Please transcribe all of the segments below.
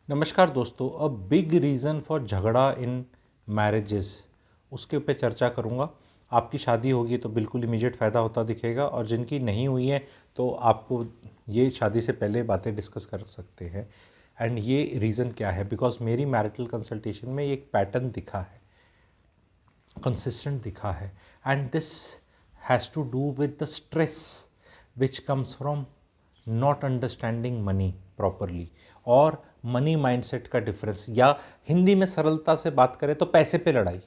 नमस्कार दोस्तों। A big reason for झगड़ा इन मैरिजेस, उसके ऊपर चर्चा करूँगा। आपकी शादी होगी तो बिल्कुल इमीडिएट फ़ायदा होता दिखेगा, और जिनकी नहीं हुई है तो आपको ये शादी से पहले बातें डिस्कस कर सकते हैं। एंड ये रीज़न क्या है, बिकॉज मेरी मैरिटल कंसल्टेशन में एक पैटर्न दिखा है, कंसिस्टेंट दिखा है, and this has to do with the stress which comes from not understanding money properly, और मनी माइंडसेट का डिफरेंस, या हिंदी में सरलता से बात करें तो पैसे पे लड़ाई।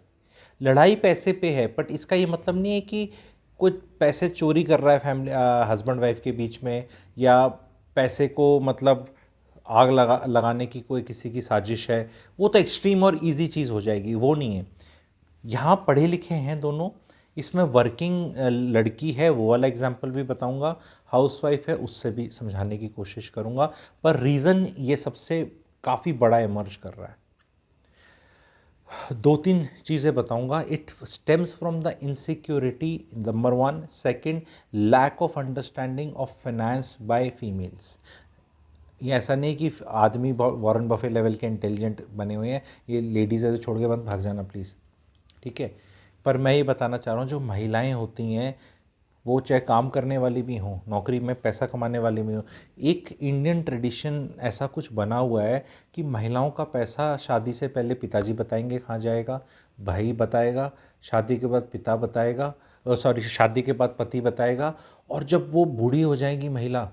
लड़ाई पैसे पे है, बट इसका ये मतलब नहीं है कि कुछ पैसे चोरी कर रहा है फैमिली, हस्बैंड वाइफ के बीच में, या पैसे को मतलब आग लगाने की कोई किसी की साजिश है। वो तो एक्सट्रीम और इजी चीज़ हो जाएगी, वो नहीं है। यहाँ पढ़े लिखे हैं दोनों, इसमें वर्किंग लड़की है वो वाला एग्जाम्पल भी बताऊंगा, हाउसवाइफ है उससे भी समझाने की कोशिश करूंगा, पर रीज़न ये सबसे काफ़ी बड़ा इमर्ज कर रहा है। दो तीन चीज़ें बताऊंगा। It stems from the insecurity, number one. Second, lack of understanding of finance by females. ये ऐसा नहीं कि आदमी वॉरेन बफे लेवल के इंटेलिजेंट बने हुए हैं, ये लेडीज़ है तो छोड़ के बंद भाग जाना प्लीज़, ठीक है। पर मैं ये बताना चाह रहा हूँ, जो महिलाएं होती हैं वो चाहे काम करने वाली भी हों, नौकरी में पैसा कमाने वाली भी हों, एक इंडियन ट्रेडिशन ऐसा कुछ बना हुआ है कि महिलाओं का पैसा शादी से पहले पिताजी बताएंगे कहाँ जाएगा, भाई बताएगा, शादी के बाद पिता बताएगा, सॉरी शादी के बाद पति बताएगा, और जब वो बूढ़ी हो जाएगी महिला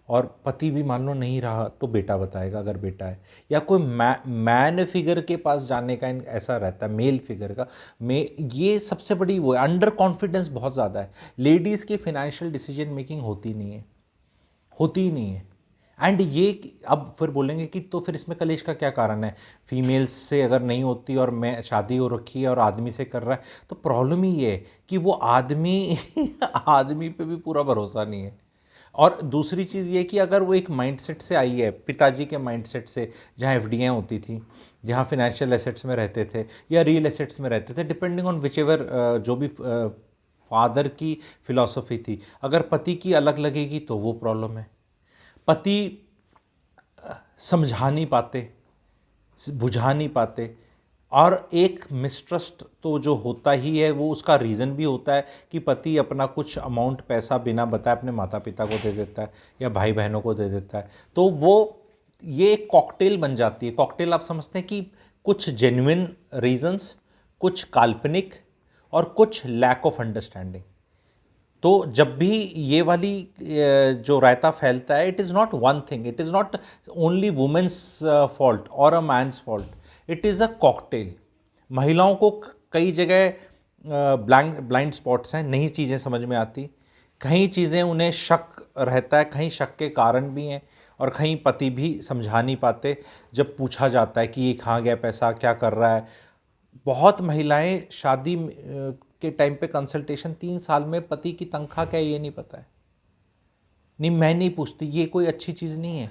और पति भी मान लो नहीं रहा तो बेटा बताएगा अगर बेटा है, या कोई मैन फिगर के पास जाने का ऐसा रहता है, मेल फिगर का। में ये सबसे बड़ी वो है, अंडर कॉन्फिडेंस बहुत ज़्यादा है। लेडीज़ की फाइनेंशियल डिसीजन मेकिंग होती नहीं है, होती ही नहीं है। एंड ये अब फिर बोलेंगे कि तो फिर इसमें कलेश का क्या कारण है, फीमेल्स से अगर नहीं होती और मैं शादी हो रखी है और आदमी से कर रहा है, तो प्रॉब्लम ही ये है कि वो आदमी आदमी पे भी पूरा भरोसा नहीं है। और दूसरी चीज़ ये कि अगर वो एक माइंडसेट से आई है, पिताजी के माइंडसेट से, जहाँ एफडीआई होती थी, जहाँ फिनेंशियल एसेट्स में रहते थे या रियल एसेट्स में रहते थे, डिपेंडिंग ऑन विच एवर जो भी फादर की फिलॉसफी थी, अगर पति की अलग लगेगी तो वो प्रॉब्लम है। पति समझा नहीं पाते, बुझा नहीं पाते, और एक मिसट्रस्ट तो जो होता ही है, वो उसका रीज़न भी होता है कि पति अपना कुछ अमाउंट पैसा बिना बताए अपने माता पिता को दे देता है या भाई बहनों को दे देता है, तो वो ये एक कॉकटेल बन जाती है। कॉकटेल आप समझते हैं कि कुछ जेन्युइन रीजंस, कुछ काल्पनिक, और कुछ लैक ऑफ अंडरस्टैंडिंग। तो जब भी ये वाली जो रायता फैलता है, it is not one thing, it is not only women's fault और a man's fault, it is a cocktail. महिलाओं को कई जगह ब्लाइंड स्पॉट्स हैं, नई चीज़ें समझ में आती, कई चीज़ें उन्हें शक रहता है, कहीं शक के कारण भी हैं, और कहीं पति भी समझा नहीं पाते जब पूछा जाता है कि ये कहाँ गया पैसा, क्या कर रहा है। बहुत महिलाएं शादी के टाइम पे कंसल्टेशन 3 साल में पति की तनख्वाह क्या है ये नहीं पता है। नहीं, मैं नहीं पूछती, ये कोई अच्छी चीज़ नहीं है।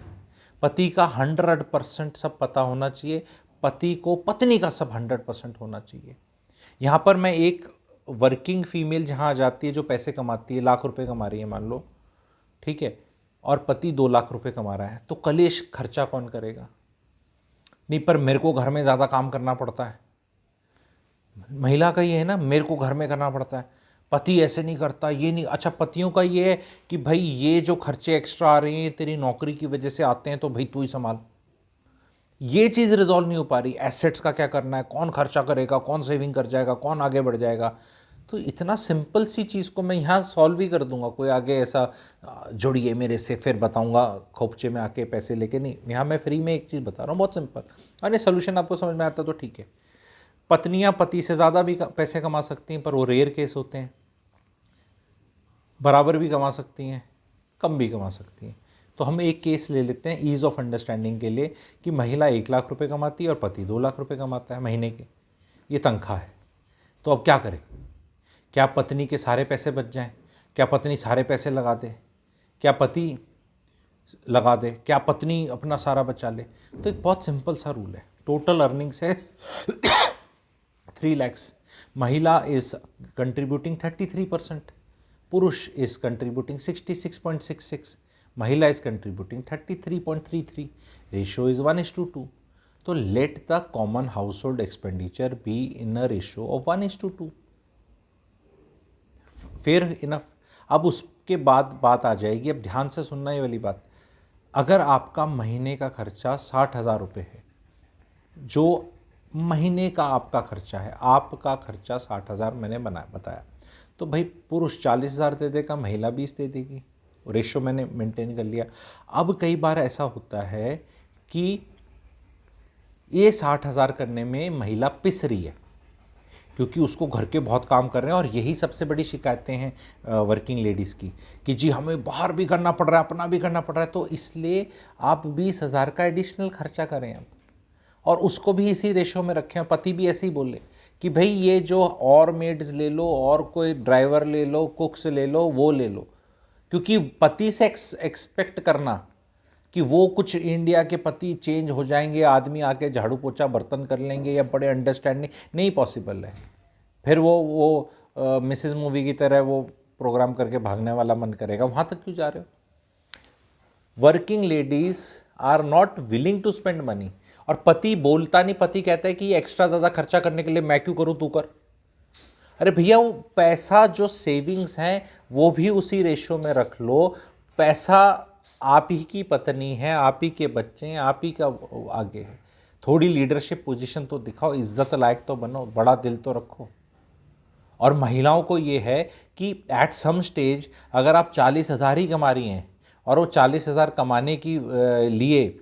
पति का 100% सब पता होना चाहिए, पति को पत्नी का सब 100% होना चाहिए। यहाँ पर मैं एक वर्किंग फीमेल जहाँ आ जाती है, जो पैसे कमाती है, लाख रुपए कमा रही है मान लो, ठीक है, और पति 2 लाख रुपए कमा रहा है, तो कलेश खर्चा कौन करेगा? नहीं, पर मेरे को घर में ज़्यादा काम करना पड़ता है। महिला का ये है ना, मेरे को घर में करना पड़ता है, पति ऐसे नहीं करता, ये नहीं। अच्छा, पतियों का ये है कि भाई ये जो खर्चे एक्स्ट्रा आ रहे हैं तेरी नौकरी की वजह से आते हैं, तो भाई तू ही संभाल। ये चीज़ रिजॉल्व नहीं हो पा रही। एसेट्स का क्या करना है, कौन खर्चा करेगा, कौन सेविंग कर जाएगा, कौन आगे बढ़ जाएगा। तो इतना सिंपल सी चीज़ को मैं यहाँ सॉल्व ही कर दूंगा। कोई आगे ऐसा जुड़िए मेरे से फिर बताऊंगा खोपचे में आके पैसे लेके, नहीं, यहाँ मैं फ्री में एक चीज़ बता रहा हूँ, बहुत सिंपल। अरे सोल्यूशन आपको समझ में आता तो ठीक है। पत्नियां पति से ज़्यादा भी पैसे कमा सकती हैं, पर वो रेयर केस होते हैं। बराबर भी कमा सकती हैं, कम भी कमा सकती हैं। तो हम एक केस ले लेते हैं ईज़ ऑफ अंडरस्टैंडिंग के लिए, कि महिला 1 लाख रुपए कमाती है और पति 2 लाख रुपए कमाता है महीने के, ये तनख्वाह है। तो अब क्या करें? क्या पत्नी के सारे पैसे बच जाएं? क्या पत्नी सारे पैसे लगा दे? क्या पति लगा दे? क्या पत्नी अपना सारा बचा ले? तो एक बहुत सिंपल सा रूल है, टोटल अर्निंग्स है 3 lakhs, महिला इज कंट्रीब्यूटिंग 33%, पुरुष इज कंट्रीब्यूटिंग 66.66, महिला इज कंट्रीब्यूटिंग 33.33। Ratio is 1:2। तो let the common house hold expenditure be in a ratio of 1:2। Fair enough. अब उसके बाद बात आ जाएगी, अब ध्यान से सुनना ये वाली बात। अगर आपका महीने का खर्चा 60,000 रुपये है, जो महीने का आपका खर्चा है, आपका खर्चा 60,000 मैंने बताया, तो भाई पुरुष 40,000 दे देगा, महिला 20 दे देगी। रेशो मैंने मेंटेन कर लिया। अब कई बार ऐसा होता है कि ये 60,000 करने में महिला पिस रही है, क्योंकि उसको घर के बहुत काम कर रहे हैं। और यही सबसे बड़ी शिकायतें हैं वर्किंग लेडीज़ की, कि जी हमें बाहर भी करना पड़ रहा है, अपना भी करना पड़ रहा है। तो इसलिए आप 20,000 का एडिशनल खर्चा करें अब, और उसको भी इसी रेशो में रखें। पति भी ऐसे ही बोले कि भाई ये जो और मेड्स ले लो, और कोई ड्राइवर ले लो, कुक्स ले लो, वो ले लो। क्योंकि पति से एक्सपेक्ट करना कि वो कुछ इंडिया के पति चेंज हो जाएंगे, आदमी आके झाड़ू पोछा बर्तन कर लेंगे या बड़े अंडरस्टैंडिंग, नहीं पॉसिबल है। फिर वो मिसेस मूवी की तरह वो प्रोग्राम करके भागने वाला मन करेगा। वहाँ तक क्यों जा रहे हो? Working ladies are not willing to spend money. और पति बोलता नहीं, पति कहता है कि ये एक्स्ट्रा ज़्यादा खर्चा करने के लिए मैं क्यों करूँ, तू कर। अरे भैया, वो पैसा जो सेविंग्स हैं वो भी उसी रेशो में रख लो। पैसा आप ही की पत्नी है, आप ही के बच्चे हैं, आप ही का आगे है। थोड़ी लीडरशिप पोजीशन तो दिखाओ, इज्जत लायक तो बनो, बड़ा दिल तो रखो। और महिलाओं को ये है कि एट सम स्टेज अगर आप 40,000 ही कमा रही हैं, और वो 40,000 कमाने की लिए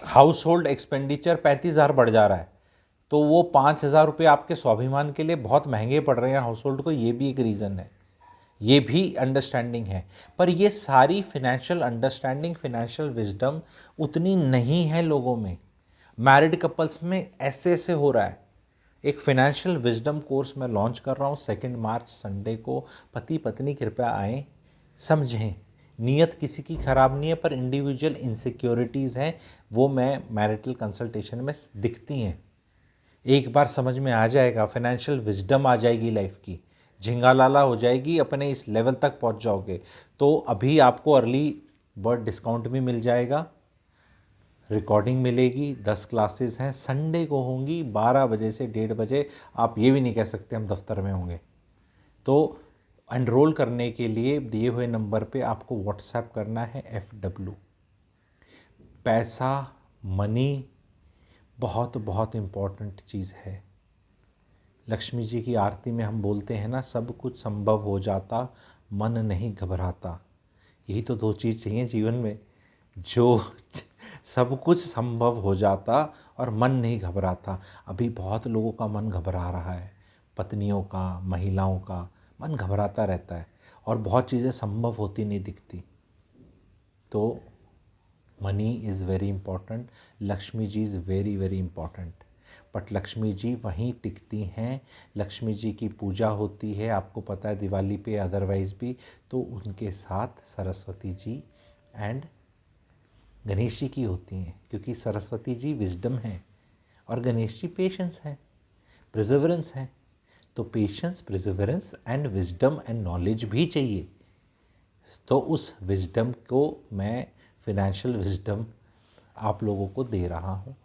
हाउस होल्ड एक्सपेंडिचर 35,000 बढ़ जा रहा है, तो वो 5,000 रुपये आपके स्वाभिमान के लिए बहुत महंगे पड़ रहे हैं हाउस होल्ड को। ये भी एक रीज़न है, ये भी अंडरस्टैंडिंग है। पर ये सारी फिनेंशियल अंडरस्टैंडिंग, फिनेंशियल विजडम उतनी नहीं है लोगों में। मैरिड कपल्स में ऐसे ऐसे हो रहा है। एक फिनेंशियल विजडम कोर्स मैं लॉन्च कर रहा हूँ 2 मार्च संडे को। पति पत्नी कृपया आएँ, समझें। नीयत किसी की ख़राब नहीं है, पर इंडिविजुअल इनसिक्योरिटीज़ हैं, वो मैं मैरिटल कंसल्टेशन में दिखती हैं। एक बार समझ में आ जाएगा, फाइनेंशियल विजडम आ जाएगी, लाइफ की झिंगालाला हो जाएगी, अपने इस लेवल तक पहुंच जाओगे। तो अभी आपको अर्ली बर्ड डिस्काउंट भी मिल जाएगा, रिकॉर्डिंग मिलेगी, 10 क्लासेस हैं, संडे को होंगी 12 बजे से 1:30 बजे। आप ये भी नहीं कह सकते हम दफ्तर में होंगे। तो एनरोल करने के लिए दिए हुए नंबर पे आपको व्हाट्सएप करना है FW। पैसा, मनी बहुत बहुत इम्पॉर्टेंट चीज़ है। लक्ष्मी जी की आरती में हम बोलते हैं ना, सब कुछ संभव हो जाता, मन नहीं घबराता। यही तो 2 चीज़ चाहिए जीवन में, जो सब कुछ संभव हो जाता और मन नहीं घबराता। अभी बहुत लोगों का मन घबरा रहा है, पत्नियों का, महिलाओं का मन घबराता रहता है, और बहुत चीज़ें संभव होती नहीं दिखती। तो money is very important, Lakshmi ji is very very important. But Lakshmi ji वहीं टिकती हैं, लक्ष्मी जी की पूजा होती है, आपको पता है दिवाली पे, अदरवाइज़ भी। तो उनके साथ सरस्वती जी एंड गणेश जी की होती हैं, क्योंकि सरस्वती जी विजडम हैं और गणेश जी पेशेंस हैं, प्रिजर्वेंस हैं। तो patience, प्रिजर्वेंस and wisdom and knowledge भी चाहिए। तो उस विजडम को मैं, फिनेंशियल विजडम आप लोगों को दे रहा हूँ।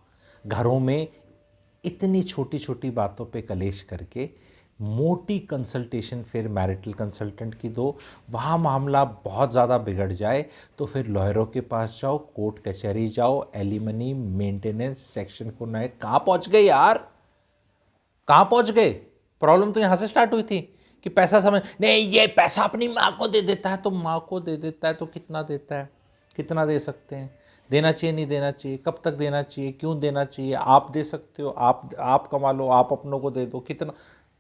घरों में इतनी छोटी छोटी बातों पे कलेश करके मोटी कंसल्टेशन फिर मैरिटल कंसल्टेंट की दो। वहाँ मामला बहुत ज़्यादा बिगड़ जाए तो फिर लॉयरों के पास जाओ, कोर्ट कचहरी जाओ, एलिमनी, मेंटेनेंस, सेक्शन 4(9). कहाँ पहुँच गए यार, कहाँ पहुँच गए? प्रॉब्लम तो यहाँ से स्टार्ट हुई थी कि पैसा समझ नहीं, ये पैसा अपनी माँ को दे देता है। तो माँ को दे देता है तो कितना देता है, कितना दे सकते हैं, देना चाहिए नहीं देना चाहिए, कब तक देना चाहिए, क्यों देना चाहिए, आप दे सकते हो, आप कमा लो, आप अपनों को दे दो, कितना,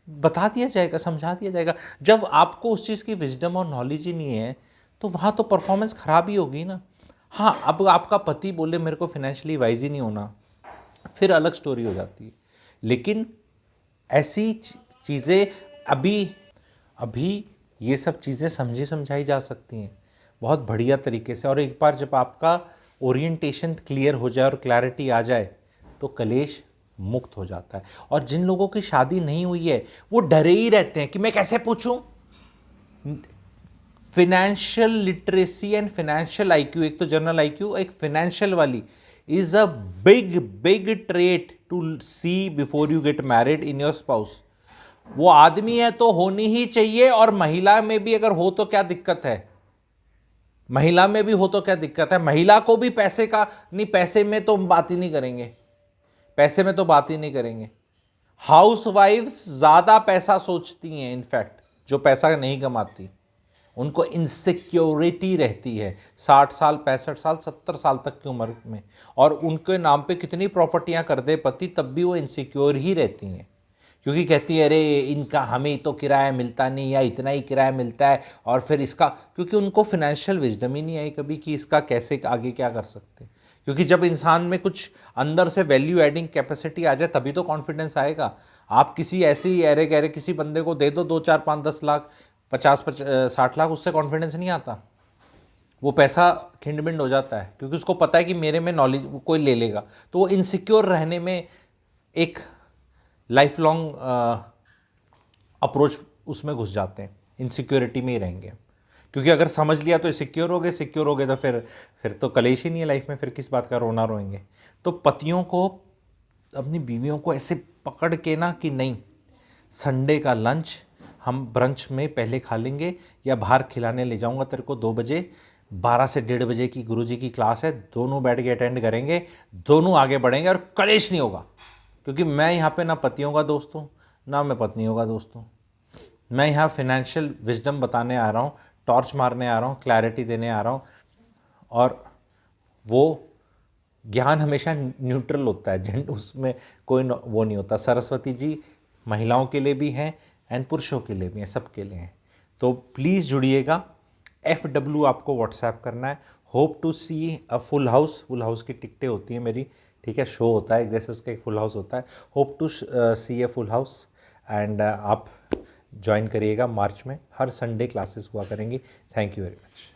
बता दिया जाएगा, समझा दिया जाएगा। जब आपको उस चीज़ की विजडम और नॉलेज ही नहीं है तो वहाँ तो परफॉर्मेंस ख़राब ही होगी ना। हाँ, अब आपका पति बोले मेरे को फिनेंशियली वाइज ही नहीं होना, फिर अलग स्टोरी हो जाती है। लेकिन ऐसी चीज़ें अभी ये सब चीज़ें समझी समझाई जा सकती हैं बहुत बढ़िया तरीके से। और एक बार जब आपका ओरिएंटेशन क्लियर हो जाए और क्लैरिटी आ जाए तो कलेश मुक्त हो जाता है। और जिन लोगों की शादी नहीं हुई है वो डरे ही रहते हैं कि मैं कैसे पूछूं। Financial literacy and financial IQ, एक तो जनरल आईक्यू, एक फिनेंशियल वाली, is a big big trait to see before you get married in your spouse. वो आदमी है तो होनी ही चाहिए, और महिला में भी अगर हो तो क्या दिक्कत है, महिला में भी हो तो क्या दिक्कत है, महिला को भी पैसे का नहीं, पैसे में तो बात ही नहीं करेंगे, पैसे में तो बात ही नहीं करेंगे। हाउसवाइफ्स ज्यादा पैसा सोचती हैं, इनफैक्ट जो पैसा नहीं कमाती, उनको इनसिक्योरिटी रहती है 60 साल 65 साल 70 साल तक की उम्र में, और उनके नाम पे कितनी प्रॉपर्टियां कर दे पति, तब भी वो इनसिक्योर ही रहती हैं, क्योंकि कहती है अरे इनका हमें तो किराया मिलता नहीं, या इतना ही किराया मिलता है, और फिर इसका, क्योंकि उनको फिनेंशियल विजडम ही नहीं आई कभी कि इसका कैसे आगे क्या कर सकते हैं। क्योंकि जब इंसान में कुछ अंदर से वैल्यू एडिंग कैपेसिटी आ जाए तभी तो कॉन्फिडेंस आएगा। आप किसी ऐसी अरे गहरे किसी बंदे को दे दो 2 4 5 10 लाख 50 60 लाख, उससे कॉन्फिडेंस नहीं आता, वो पैसा खिंड हो जाता है, क्योंकि उसको पता है कि मेरे में नॉलेज कोई ले लेगा, तो वो इनसिक्योर रहने में एक लाइफ लॉन्ग अप्रोच उसमें घुस जाते हैं, इनसिक्योरिटी में ही रहेंगे। क्योंकि अगर समझ लिया तो सिक्योर हो गए तो फिर तो कलेश ही नहीं है लाइफ में, फिर किस बात का रोना रोएंगे। तो पतियों को अपनी बीवियों को ऐसे पकड़ के ना कि नहीं, संडे का लंच हम ब्रंच में पहले खा लेंगे, या बाहर खिलाने ले जाऊंगा तेरे को 2 बजे, 12 से 1:30 बजे की गुरुजी की क्लास है, दोनों बैठ के अटेंड करेंगे, दोनों आगे बढ़ेंगे और कलेश नहीं होगा। क्योंकि मैं यहाँ पे ना पतियों का दोस्त हूँ ना मैं पत्नियों का दोस्त हूँ, मैं यहाँ फाइनेंशियल विजडम बताने आ रहा हूँ, टॉर्च मारने आ रहा हूँ, क्लैरिटी देने आ रहा हूँ, और वो ज्ञान हमेशा न्यूट्रल होता है, उसमें कोई वो नहीं होता। सरस्वती जी महिलाओं के लिए भी हैं एंड पुरुषों के लिए भी हैं, सबके लिए हैं। तो प्लीज़ जुड़िएगा, FW आपको व्हाट्सएप करना है। Hope to see a full house की टिकटें होती हैं मेरी, ठीक है, शो होता है जैसे उसका एक फुल हाउस होता है। Hope to see a full house, and आप ज्वाइन करिएगा। मार्च में हर संडे क्लासेस हुआ करेंगी। Thank you very much.